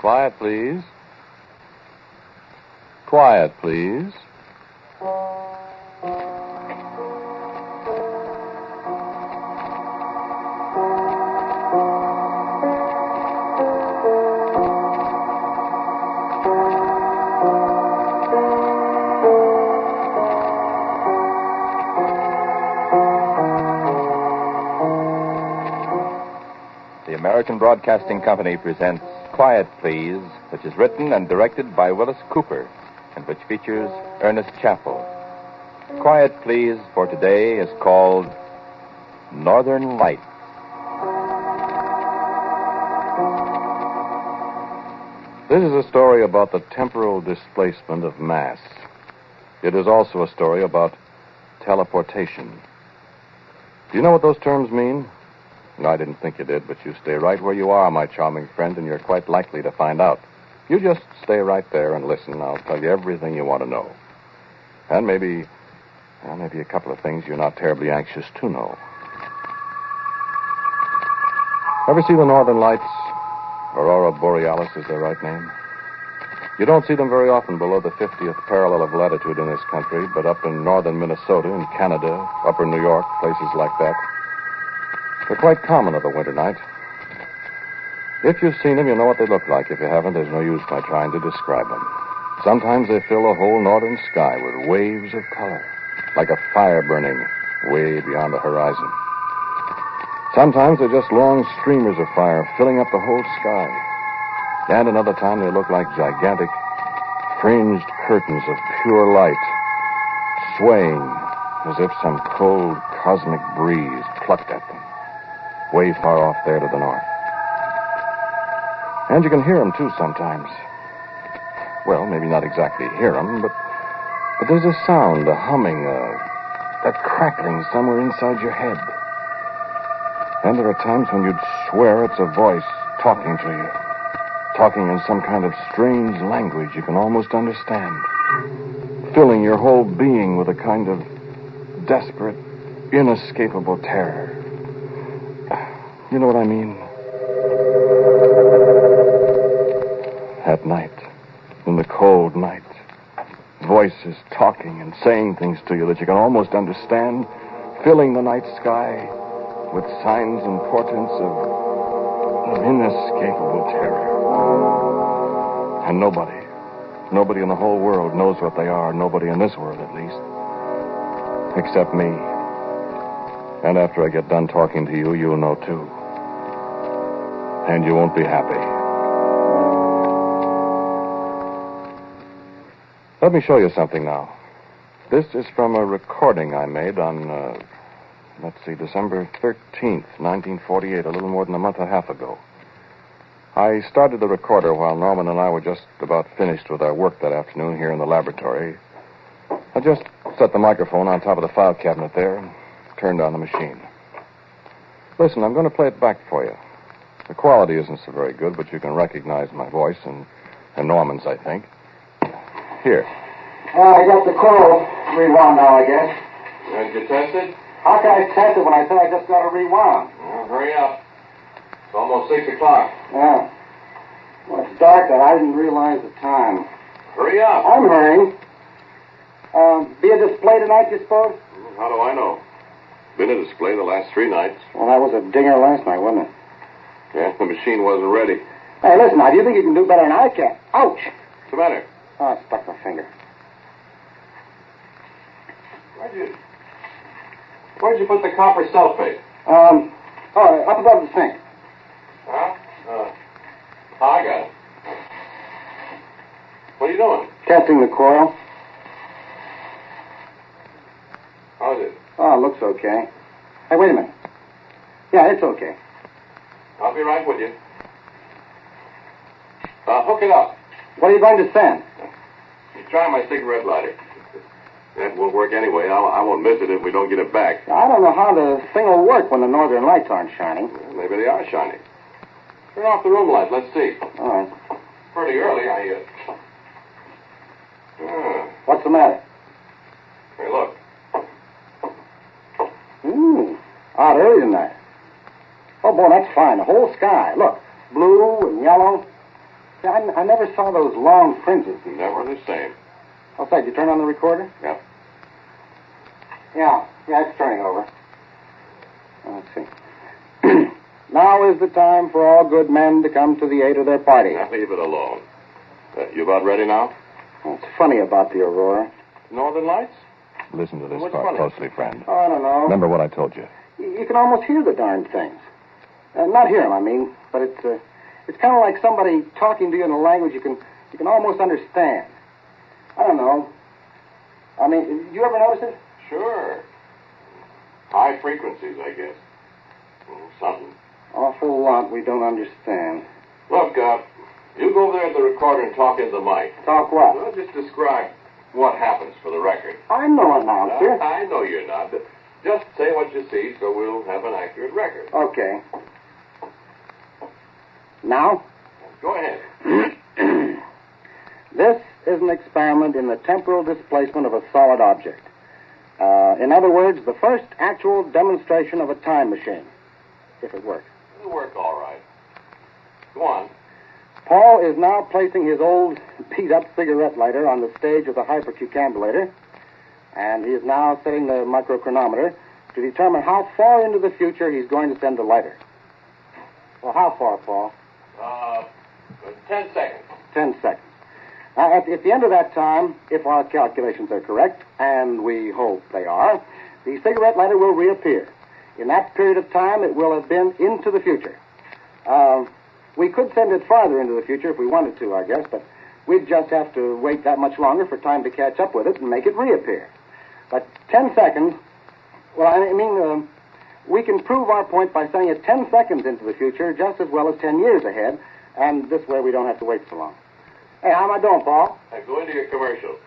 Quiet, please. Quiet, please. The American Broadcasting Company presents Quiet, Please, which is written and directed by Willis Cooper, and which features Ernest Chappell. Quiet, Please, for today is called Northern Lights. This is a story about the temporal displacement of mass. It is also a story about teleportation. Do you know what those terms mean? I didn't think you did, but you stay right where you are, my charming friend, and you're quite likely to find out. You just stay right there and listen. I'll tell you everything you want to know. And maybe a couple of things you're not terribly anxious to know. Ever see the Northern Lights? Aurora Borealis is their right name. You don't see them very often below the 50th parallel of latitude in this country, but up in northern Minnesota, in Canada, upper New York, places like that, they're quite common of a winter night. If you've seen them, you'll know what they look like. If you haven't, there's no use my trying to describe them. Sometimes they fill the whole northern sky with waves of color, like a fire burning way beyond the horizon. Sometimes they're just long streamers of fire filling up the whole sky. And another time they look like gigantic, fringed curtains of pure light, swaying as if some cold cosmic breeze plucked at them, way far off there to the north. And you can hear them, too, sometimes. Well, maybe not exactly hear them, but there's a sound, a humming, a crackling somewhere inside your head. And there are times when you'd swear it's a voice talking to you, talking in some kind of strange language you can almost understand, filling your whole being with a kind of desperate, inescapable terror. You know what I mean? At night, in the cold night, voices talking and saying things to you that you can almost understand, filling the night sky with signs and portents of inescapable terror. And nobody in the whole world knows what they are, nobody in this world at least, except me. And after I get done talking to you, you'll know too. And you won't be happy. Let me show you something now. This is from a recording I made on, December 13th, 1948, a little more than a month and a half ago. I started the recorder while Norman and I were just about finished with our work that afternoon here in the laboratory. I just set the microphone on top of the file cabinet there and turned on the machine. Listen, I'm going to play it back for you. The quality isn't so very good, but you can recognize my voice and Norman's, I think. Here. I got the call. Rewound now, I guess. Did you test it? How can I test it when I said I just got it rewound? Well, hurry up. It's almost 6 o'clock. Yeah. Well, it's dark and I didn't realize the time. Hurry up. I'm hurrying. Be a display tonight, you suppose? How do I know? Been a display the last 3 nights. Well, that was a dinger last night, wasn't it? Yeah, the machine wasn't ready. Hey, listen, now, do you think you can do better than I can? Ouch! What's the matter? Oh, I stuck my finger. Where'd you put the copper sulfate? Up above the sink. Huh? I got it. What are you doing? Testing the coil. How's it? Oh, it looks okay. Hey, wait a minute. Yeah, it's okay. I'll be right with you. Hook it up. What are you going to send? You try my cigarette lighter. That won't work anyway. I won't miss it if we don't get it back. I don't know how the thing will work when the northern lights aren't shining. Well, maybe they are shining. Turn off the room light. Let's see. All right. Pretty early. What's the matter? Hey, look. Out early tonight. Oh, boy, that's fine. The whole sky. Look, blue and yellow. Yeah, I never saw those long fringes. Never the same. Outside, you turn on the recorder? Yeah. Yeah, it's turning over. Let's see. Now is the time for all good men to come to the aid of their party. Now leave it alone. You about ready now? What's funny about the Aurora? Northern Lights? Listen to this part closely, friend. Oh, I don't know. Remember what I told you. You can almost hear the darn things. Not hear them, I mean, but it's kind of like somebody talking to you in a language you can almost understand. I don't know. I mean, you ever notice it? Sure. High frequencies, I guess. Something. Awful lot we don't understand. Look, you go over there at the recorder and talk into the mic. Talk what? Well, just describe what happens for the record. I'm no announcer. I know you're not. But just say what you see so we'll have an accurate record. Okay. Now? Go ahead. This is an experiment in the temporal displacement of a solid object. In other words, the first actual demonstration of a time machine, if it works. It'll work all right. Go on. Paul is now placing his old beat-up cigarette lighter on the stage of the hypercucambulator, and he is now setting the microchronometer to determine how far into the future he's going to send the lighter. Well, how far, Paul? 10 seconds. 10 seconds. At the end of that time, if our calculations are correct, and we hope they are, the cigarette lighter will reappear. In that period of time, it will have been into the future. We could send it farther into the future if we wanted to, I guess, but we'd just have to wait that much longer for time to catch up with it and make it reappear. But 10 seconds, we can prove our point by sending it 10 seconds into the future just as well as 10 years ahead, and this way we don't have to wait so long. Hey, how am I doing, Paul? Go into your commercial.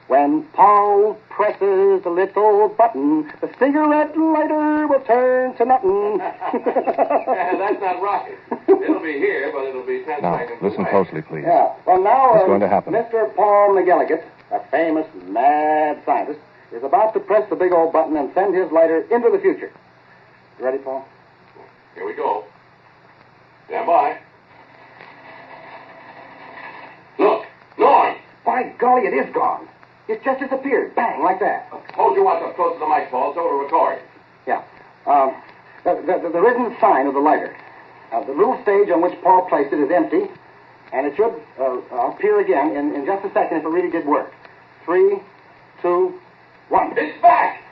When Paul presses the little button, the cigarette lighter will turn to nothing. That's not right. It'll be here, but it'll be 10 Now, seconds listen away. closely, please. Yeah. Well, now, What's going to happen? Mr. Paul McGilligan, a famous mad scientist, is about to press the big old button and send his lighter into the future. You ready, Paul? Here we go. Stand by. Look, Norm. By golly, it is gone. It just disappeared. Bang, like that. Hold your watch up close to the mic, Paul, so it'll record. Yeah. There isn't a sign of the lighter. The little stage on which Paul placed it is empty, and it should appear again in just a second if it really did work. 3, 2, 1. It's back!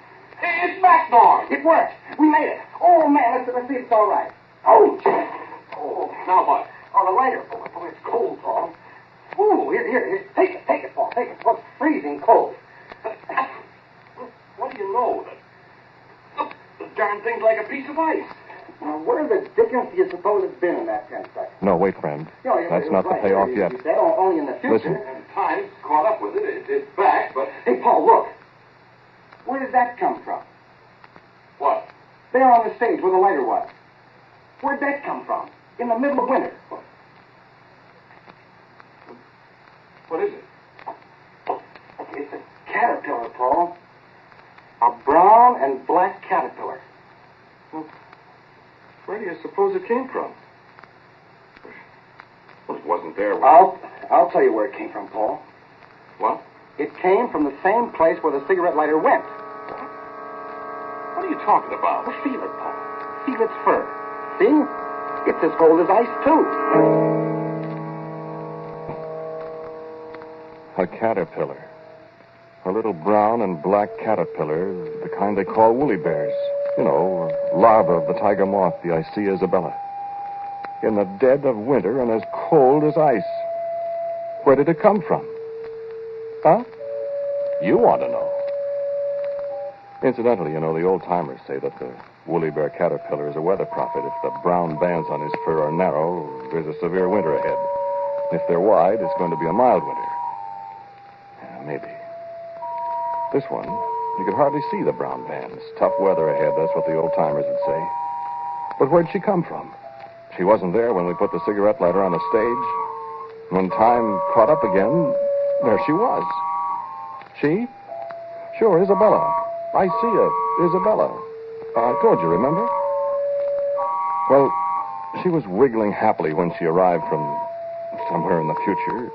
It's back, Norm! It worked. We made it. Oh, man, let's see if it's all right. Oh, gee. Oh. Now what? Oh, the lighter. Oh, it's cold, Paul. Ooh, here. Take it, Paul. Take it. Oh, it's freezing cold. What do you know? Look, the darn thing's like a piece of ice. Now, where the dickens do you suppose it's been in that 10 seconds? No, wait, friend. You know, That's it not was the right payoff here. yet. You said only in the future. Listen. And time's caught up with it. It's back, but... Hey, Paul, look. Where did that come from? What? There on the stage where the lighter was. Where'd that come from? In the middle of winter. What is it? It's a caterpillar, Paul. A brown and black caterpillar. Well, where do you suppose it came from? Well, it wasn't there. I'll tell you where it came from, Paul. What? It came from the same place where the cigarette lighter went. What are you talking about? Well, feel it, Paul. Feel its fur. See? It's as cold as ice, too. A caterpillar. A little brown and black caterpillar, the kind they call woolly bears. You know, larva of the tiger moth, the Icea isabella. In the dead of winter and as cold as ice. Where did it come from? Huh? You want to know. Incidentally, you know, the old-timers say that the woolly bear caterpillar is a weather prophet. If the brown bands on his fur are narrow, there's a severe winter ahead. If they're wide, it's going to be a mild winter. Yeah, maybe. This one, you could hardly see the brown bands. Tough weather ahead, that's what the old-timers would say. But where'd she come from? She wasn't there when we put the cigarette lighter on the stage. When time caught up again, there she was. She? Sure, Isabella. Icea Isabella. I told you, remember? Well, she was wiggling happily when she arrived from somewhere in the future.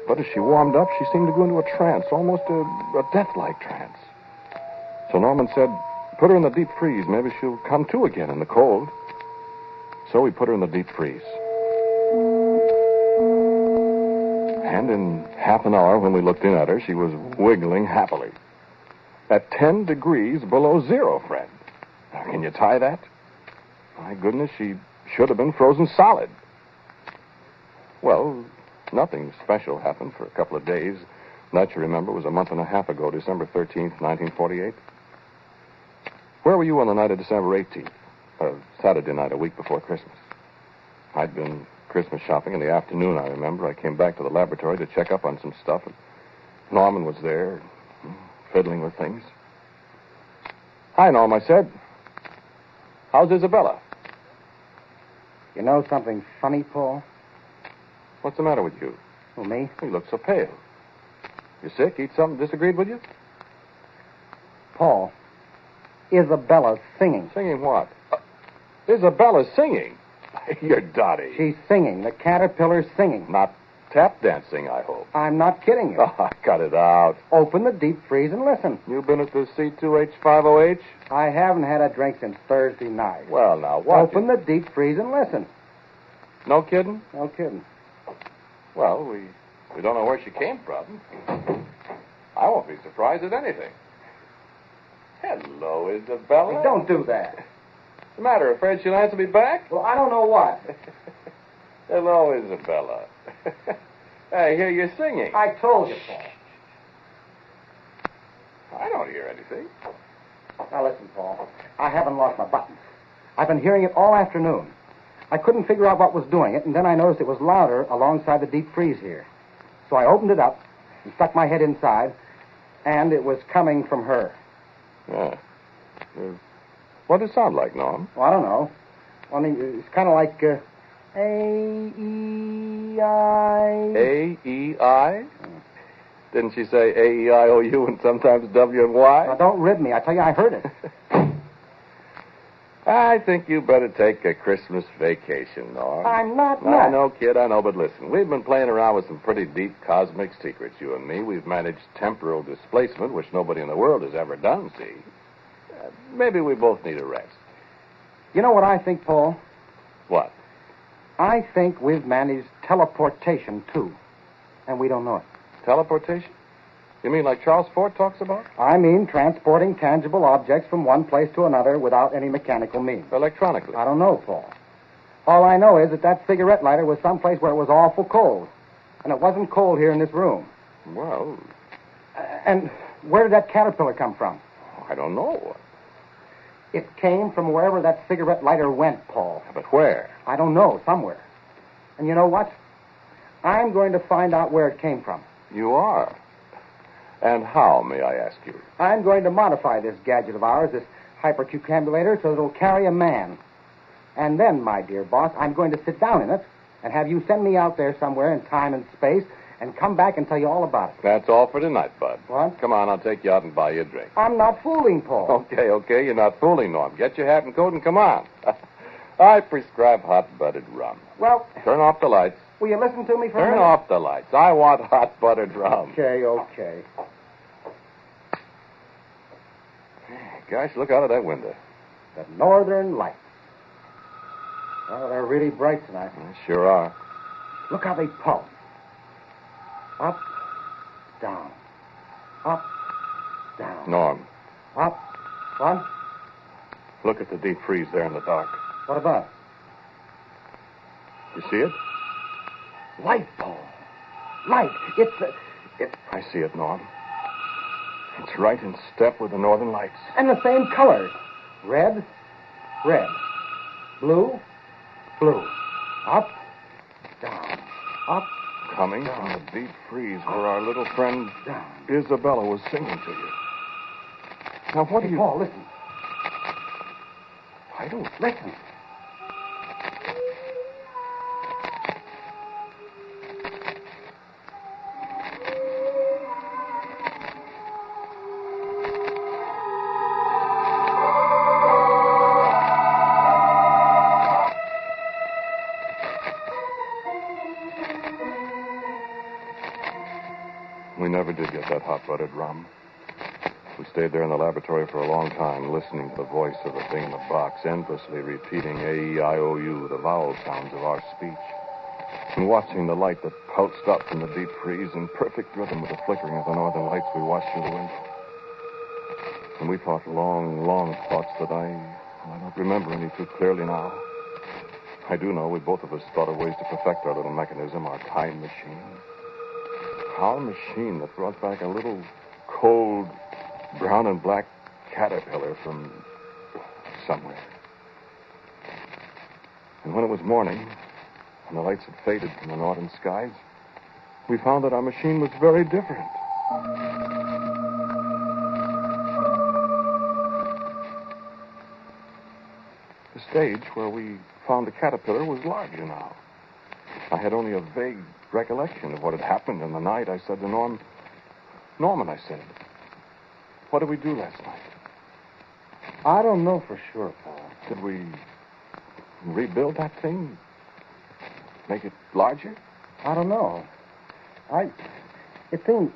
But as she warmed up, she seemed to go into a trance, almost a death-like trance. So Norman said, put her in the deep freeze. Maybe she'll come to again in the cold. So we put her in the deep freeze. And in half an hour, when we looked in at her, she was wiggling happily. At 10 degrees below zero, friend. Now, can you tie that? My goodness, she should have been frozen solid. Well, nothing special happened for a couple of days. That, you remember, was a month and a half ago, December 13th, 1948. Where were you on the night of December 18th? Saturday night, a week before Christmas. I'd been Christmas shopping in the afternoon, I remember. I came back to the laboratory to check up on some stuff, and Norman was there, fiddling with things. Hi, Norm, I said. How's Isabella? You know something funny, Paul? What's the matter with you? Who, me? You look so pale. You sick? Eat something disagreed with you? Paul, Isabella's singing. Singing what? Isabella's singing? You're dotty. She's singing. The caterpillar's singing. Not tap dancing, I hope. I'm not kidding you. Oh, cut it out. Open the deep freeze and listen. You've been at the C2H50H? I haven't had a drink since Thursday night. Well, now, what? Open the deep freeze and listen. No kidding? No kidding. Well, we don't know where she came from. I won't be surprised at anything. Hello, Isabella. Hey, don't do that. What's the matter? Afraid she'll answer me back? Well, I don't know what. Hello, Isabella. I hear you singing. I told you, Paul. I don't hear anything. Now, listen, Paul. I haven't lost my buttons. I've been hearing it all afternoon. I couldn't figure out what was doing it, and then I noticed it was louder alongside the deep freeze here. So I opened it up and stuck my head inside, and it was coming from her. Yeah. What does it sound like, Norm? Well, I don't know. Only it's kind of like A-E-I. A-E-I? Didn't she say A-E-I-O-U and sometimes W and Y? Now, don't rib me. I tell you, I heard it. I think you better take a Christmas vacation, Norm. I'm not I nuts. know, kid, I know, but listen, we've been playing around with some pretty deep cosmic secrets, you and me. We've managed temporal displacement, which nobody in the world has ever done, see? Maybe we both need a rest. You know what I think, Paul? What? I think we've managed teleportation, too. And we don't know it. Teleportation? You mean like Charles Ford talks about? I mean transporting tangible objects from one place to another without any mechanical means. Electronically? I don't know, Paul. All I know is that cigarette lighter was someplace where it was awful cold. And it wasn't cold here in this room. Well, And where did that caterpillar come from? I don't know. It came from wherever that cigarette lighter went, Paul. But where? I don't know, somewhere. And you know what? I'm going to find out where it came from. You are. And how, may I ask you? I'm going to modify this gadget of ours, this hypercucambulator, so that it'll carry a man. And then, my dear boss, I'm going to sit down in it and have you send me out there somewhere in time and space and come back and tell you all about it. That's all for tonight, Bud. What? Come on, I'll take you out and buy you a drink. I'm not fooling, Paul. Okay, you're not fooling, Norm. Get your hat and coat and come on. I prescribe hot-buttered rum. Well, Turn off the lights. will you listen to me for a Turn minute? off the lights. I want hot-buttered rum. Okay. Gosh, look out of that window. The northern lights. Well, they're really bright tonight. They sure are. Look how they pulse. Up, down. Up, down. Norm, Up. What? look at the deep freeze there in the dark. What about? You see it? Light, Paul. Light. It's... I see it, Norm. It's right in step with the northern lights. And the same colors. Red, red. Blue, blue. Up, down. Up, Coming from the deep freeze where our little friend down. Isabella was singing to you. Now, what do Hey, you... Paul, listen. I don't... Listen. We never did get that hot-blooded rum. We stayed there in the laboratory for a long time, listening to the voice of the thing in the box, endlessly repeating A-E-I-O-U, the vowel sounds of our speech, and watching the light that pulsed up from the deep freeze in perfect rhythm with the flickering of the northern lights we watched through the window. And we thought long, long thoughts that I don't remember any too clearly now. I do know we both of us thought of ways to perfect our little mechanism, our time machine. Our machine that brought back a little cold brown and black caterpillar from somewhere. And when it was morning, and the lights had faded from the northern skies, we found that our machine was very different. The stage where we found the caterpillar was larger now. I had only a vague recollection of what had happened in the night. I said to Norman, I said, what did we do last night? I don't know for sure, Paul. Did we rebuild that thing? Make it larger? I don't know. I think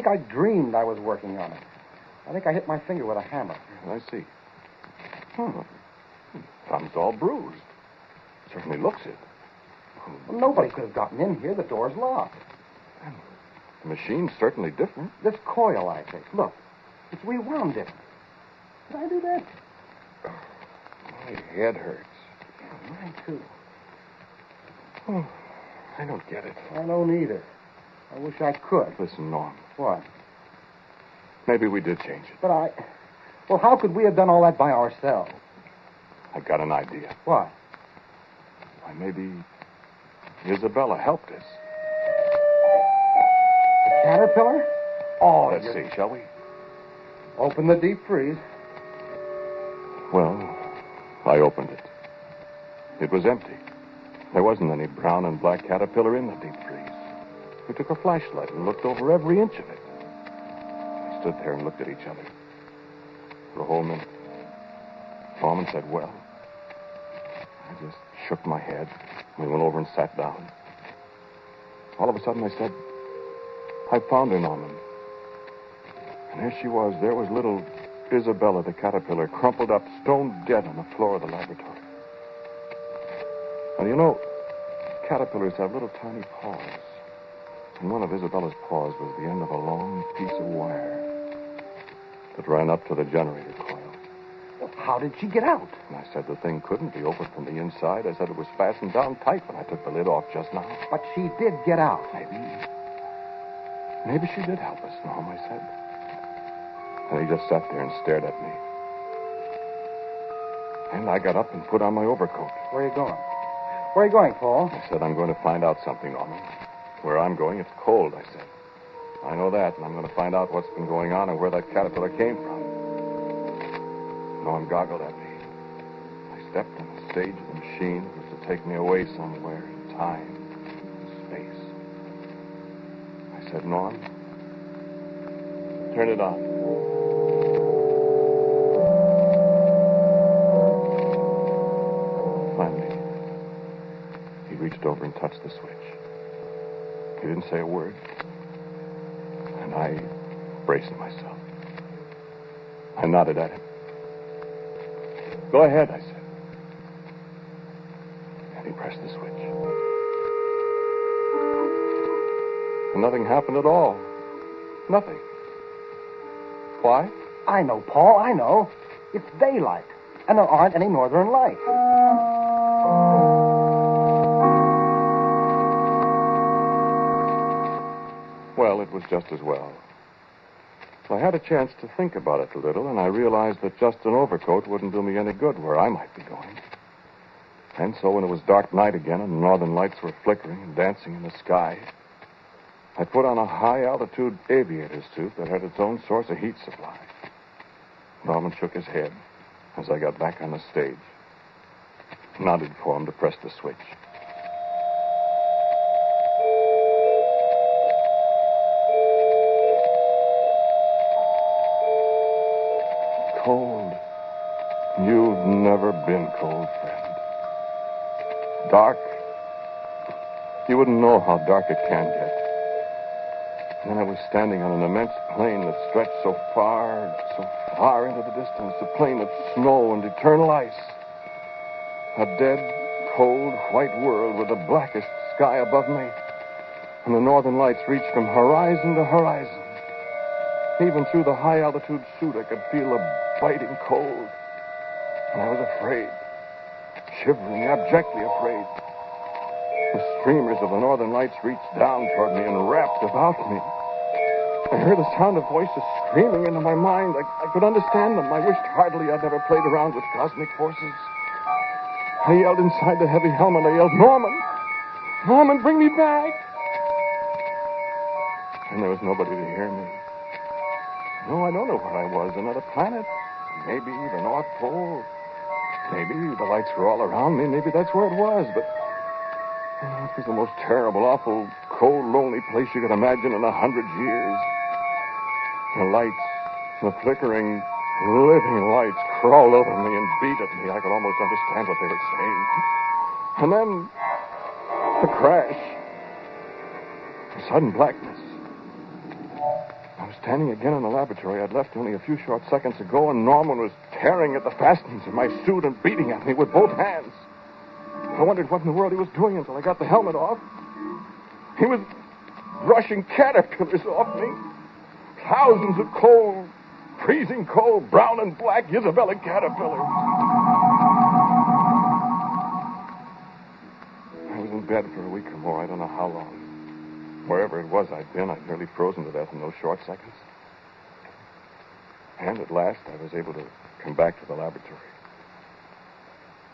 I dreamed I was working on it. I think I hit my finger with a hammer. I see. Thumb's all bruised. Certainly looks it. Well, nobody could have gotten in here. The door's locked. The machine's certainly different. This coil I fixed, look, it's rewound different. Did I do that? My head hurts. Yeah, mine too. I don't get it. I don't either. I wish I could. Listen, Norm. What? Maybe we did change it. Well, how could we have done all that by ourselves? I got an idea. What? Why, maybe Isabella helped us. The caterpillar? Oh, let's see, shall we? Open the deep freeze. Well, I opened it. It was empty. There wasn't any brown and black caterpillar in the deep freeze. We took a flashlight and looked over every inch of it. We stood there and looked at each other for a whole minute. Norman said, well. I just shook my head. We went over and sat down. All of a sudden I said, I found her, Norman. And there she was. There was little Isabella, the caterpillar, crumpled up, stone dead on the floor of the laboratory. And you know, caterpillars have little tiny paws. And one of Isabella's paws was the end of a long piece of wire that ran up to the generator coil. Well, how did she get out? And I said the thing couldn't be opened from the inside. I said it was fastened down tight when I took the lid off just now. But she did get out. Maybe she did help us, Norm, I said. And he just sat there and stared at me. And I got up and put on my overcoat. Where are you going? Where are you going, Paul? I said, I'm going to find out something, Norman. Where I'm going, it's cold, I said. I know that, and I'm going to find out what's been going on and where that caterpillar came from. Norm goggled at me. I stepped on the stage of the machine that was to take me away somewhere in time and space. I said, Norm, turn it on. Finally, he reached over and touched the switch. He didn't say a word. And I braced myself. I nodded at him. Go ahead, I said. And he pressed the switch. And nothing happened at all. Nothing. Why? I know, Paul, I know. It's daylight, and there aren't any northern lights. Well, it was just as well. I had a chance to think about it a little, and I realized that just an overcoat wouldn't do me any good where I might be going. And so when it was dark night again and the northern lights were flickering and dancing in the sky, I put on a high-altitude aviator suit that had its own source of heat supply. Norman shook his head as I got back on the stage, nodded for him to press the switch. Cold. You've never been cold, friend. Dark. You wouldn't know how dark it can get. And I was standing on an immense plain that stretched so far into the distance, a plain of snow and eternal ice. A dead, cold, white world with the blackest sky above me. And the northern lights reached from horizon to horizon. Even through the high-altitude suit, I could feel a biting cold. And I was afraid, shivering, abjectly afraid. The streamers of the northern lights reached down toward me and wrapped about me. I heard the sound of voices screaming into my mind. I could understand them. I wished heartily I'd never played around with cosmic forces. I yelled inside the heavy helmet. I yelled, Norman! Norman, bring me back! And there was nobody to hear me. No, I don't know where I was. Another planet. Maybe the North Pole. Maybe the lights were all around me. Maybe that's where it was. But it was the most terrible, awful, cold, lonely place you could imagine in 100 years. The lights, the flickering, living lights crawled over me and beat at me. I could almost understand what they were saying. And then, the crash. The sudden blackness. I was standing again in the laboratory I'd left only a few short seconds ago, and Norman was tearing at the fastenings of my suit and beating at me with both hands. I wondered what in the world he was doing until I got the helmet off. He was brushing caterpillars off me. Thousands of cold, freezing cold, brown and black Isabella caterpillars. I was in bed for a week or more. I don't know how long. Wherever it was I'd been, I'd nearly frozen to death in those short seconds. And at last, I was able to come back to the laboratory.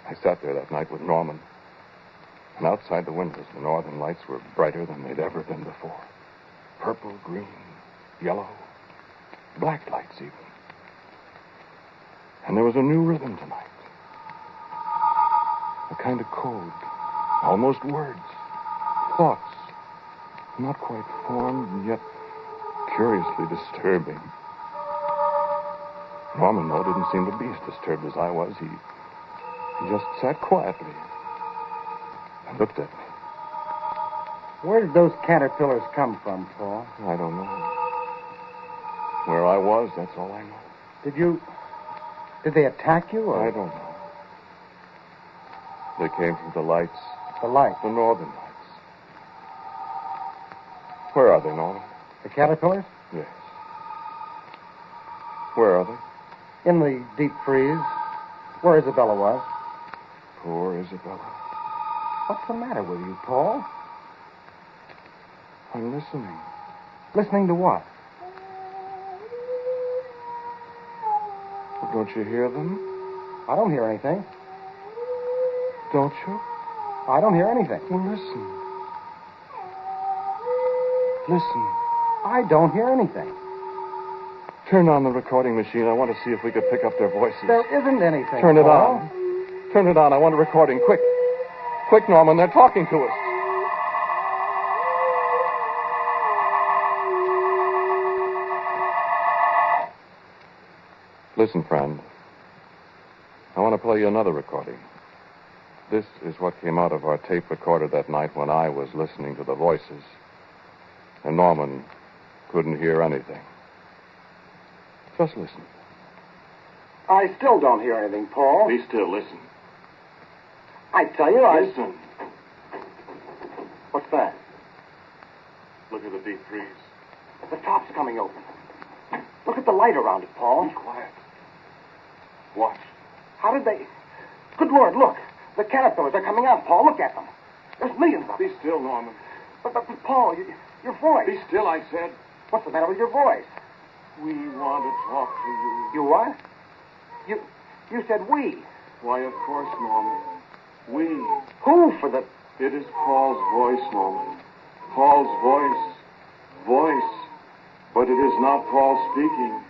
I sat there that night with Norman. And outside the windows, the northern lights were brighter than they'd ever been before. Purple, green, yellow, black lights even. And there was a new rhythm tonight. A kind of code, almost words, thoughts, not quite formed and yet curiously disturbing. Norman, though, didn't seem to be as disturbed as I was. He just sat quietly and looked at me. Where did those caterpillars come from, Paul? I don't know. Where I was, that's all I know. Did they attack you, or? I don't know. They came from the lights. The lights? The northern lights. Where are they, Norman? The caterpillars? Yes. Where are they? In the deep freeze, where Isabella was. Poor Isabella. What's the matter with you, Paul? I'm listening. Listening to what? Well, don't you hear them? I don't hear anything. Don't you? I don't hear anything. Well, listen. Listen. I don't hear anything. Turn on the recording machine. I want to see if we could pick up their voices. There isn't anything, Turn it Paul. on. Turn it on. I want a recording. Quick. Quick, Norman. They're talking to us. Listen, friend. I want to play you another recording. This is what came out of our tape recorder that night when I was listening to the voices. And Norman couldn't hear anything. Just listen. I still don't hear anything, Paul. Be still. Listen. I tell you, Listen. What's that? Look at the deep freeze. The top's coming open. Look at the light around it, Paul. Be quiet. Watch. How did they... Good Lord, look. The caterpillars are coming out, Paul. Look at them. There's millions of them. Be still, Norman. But Paul, your voice. Be still, I said. What's the matter with your voice? We want to talk to you. You what? You said we. Why, of course, Norman. We. Who for the... It is Paul's voice, Norman. Paul's voice. Voice. But it is not Paul speaking.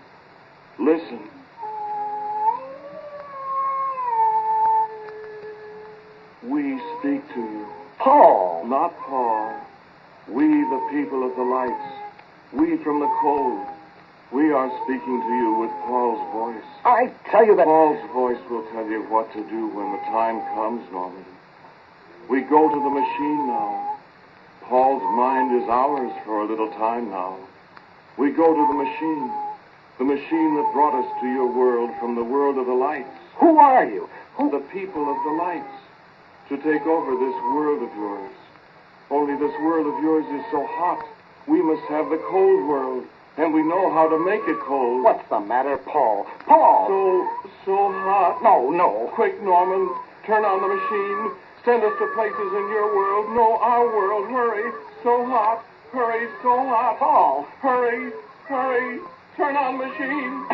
Listen. We speak to you. Paul. Not Paul. We, the people of the lights. We from the cold. We are speaking to you with Paul's voice. I tell you that... Paul's voice will tell you what to do when the time comes, Norman. We go to the machine now. Paul's mind is ours for a little time now. We go to the machine that brought us to your world from the world of the lights. Who are you? The people of the lights, to take over this world of yours. Only this world of yours is so hot. We must have the cold world, and we know how to make it cold. What's the matter, Paul? Paul! So hot. No. Quick, Norman, turn on the machine. Send us to places in your world. No, our world. Hurry. So hot. Hurry, so hot. Paul! Hurry. Turn on the machine.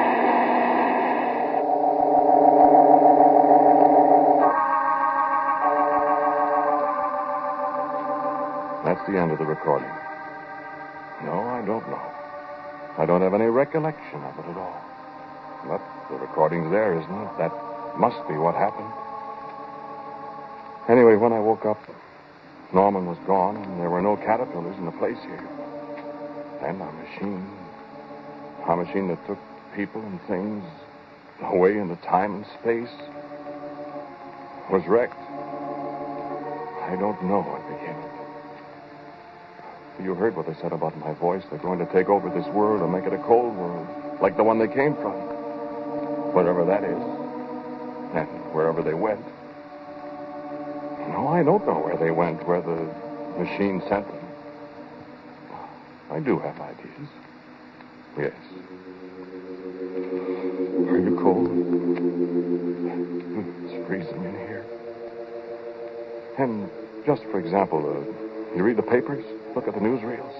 That's the end of the recording. No, I don't know. I don't have any recollection of it at all. But the recording's there, isn't it? That must be what happened. Anyway, when I woke up, Norman was gone, and there were no caterpillars in the place here. And our machine that took people and things away into time and space, was wrecked. I don't know what became of it. You heard what they said about my voice. They're going to take over this world and make it a cold world, like the one they came from. Whatever that is, and wherever they went. No, I don't know where they went, where the machine sent them. I do have ideas. Yes. Are you cold? It's freezing in here. And just for example, you read the papers? Look at the newsreels.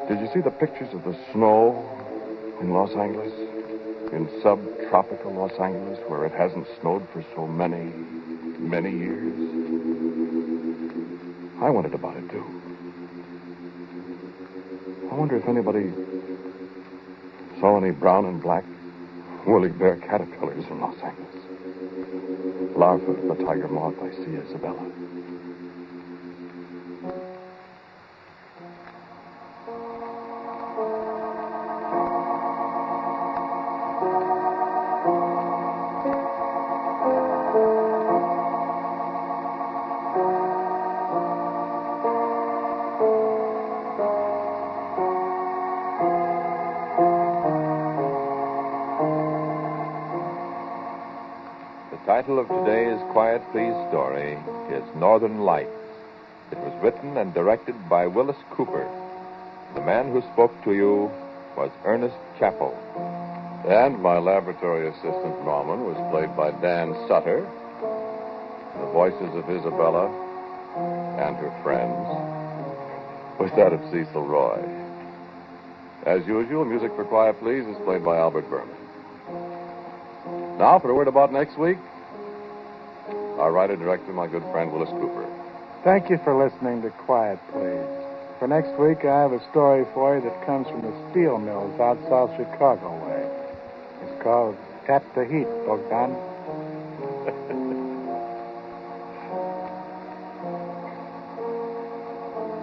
Did you see the pictures of the snow in Los Angeles? In subtropical Los Angeles, where it hasn't snowed for so many years? I wondered about it, too. I wonder if anybody saw any brown and black woolly bear caterpillars in Los Angeles. Larvae of the tiger moth I see, Isabella. The title of today's Quiet Please story is Northern Lights. It was written and directed by Willis Cooper. The man who spoke to you was Ernest Chappell. And my laboratory assistant, Norman, was played by Dan Sutter. The voices of Isabella and her friends was that of Cecil Roy. As usual, music for Quiet Please is played by Albert Berman. Now, for a word about next week, our writer-director, my good friend Willis Cooper. Thank you for listening to Quiet Please. For next week, I have a story for you that comes from the steel mills out South Chicago way. It's called Tap the Heat, Bogdan.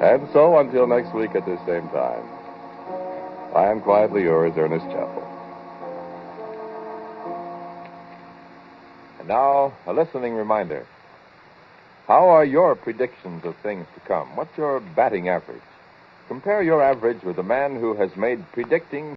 And so, until next week at this same time, I am quietly yours, Ernest Chappell. And now, a listening reminder. How are your predictions of things to come? What's your batting average? Compare your average with a man who has made predicting